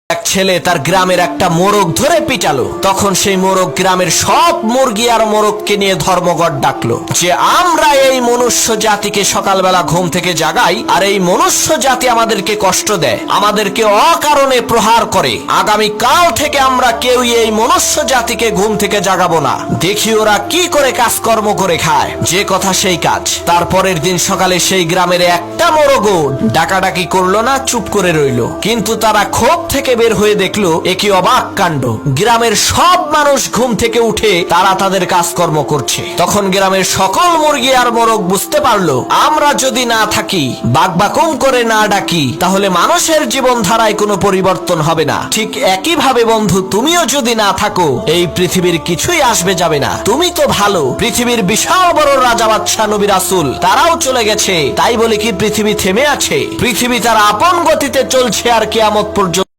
এক ছেলে তার গ্রামের একটা মোরগ ধরে পিটালো। তখন সেই মোরগ গ্রামের সব মুরগি আর মোরগকে নিয়ে ধর্মঘট ডাকলো যে আমরা এই মনুষ্য জাতিকে সকালবেলা ঘুম থেকে জাগাই, আর এই মনুষ্য জাতি আমাদেরকে কষ্ট দেয়, আমাদেরকে অকারণে প্রহার করে। আগামী কাল থেকে আমরা কেউই এই মনুষ্য জাতিকে ঘুম থেকে জাগাবো না। দেখি ওরা কি করে কাজকর্ম করে খায়। যে কথা সেই কাজ। তারপরের দিন সকালে সেই গ্রামের একটা মোরগও ডাকাডাকি করলো না, চুপ করে রইলো। কিন্তু তারা ক্ষোভ থেকে বের হয়ে দেখলো একই অবাক কাণ্ড। গ্রামের সব মানুষ ঘুম থেকে উঠে তারা তাদের কাজকর্ম করছে। তখন গ্রামের সকল মুরগি আর মোরগ বুঝতে পারলো আমরা যদি না থাকি, বাকবাকুম করে না ডাকি, তাহলে মানুষের জীবন ধারায় কোনো পরিবর্তন হবে না। ঠিক একই ভাবে বন্ধু, তুমিও যদি না থাকো এই পৃথিবীর কিছুই আসবে যাবে না। তুমি তো ভালো, পৃথিবীর বিশাল বড় রাজা বাদশাহ নবী রাসূল তারাও চলে গেছে, তাই বলে কি পৃথিবী থেমে আছে? পৃথিবী তার আপন গতিতে চলছে আর কিয়ামত পর্যন্ত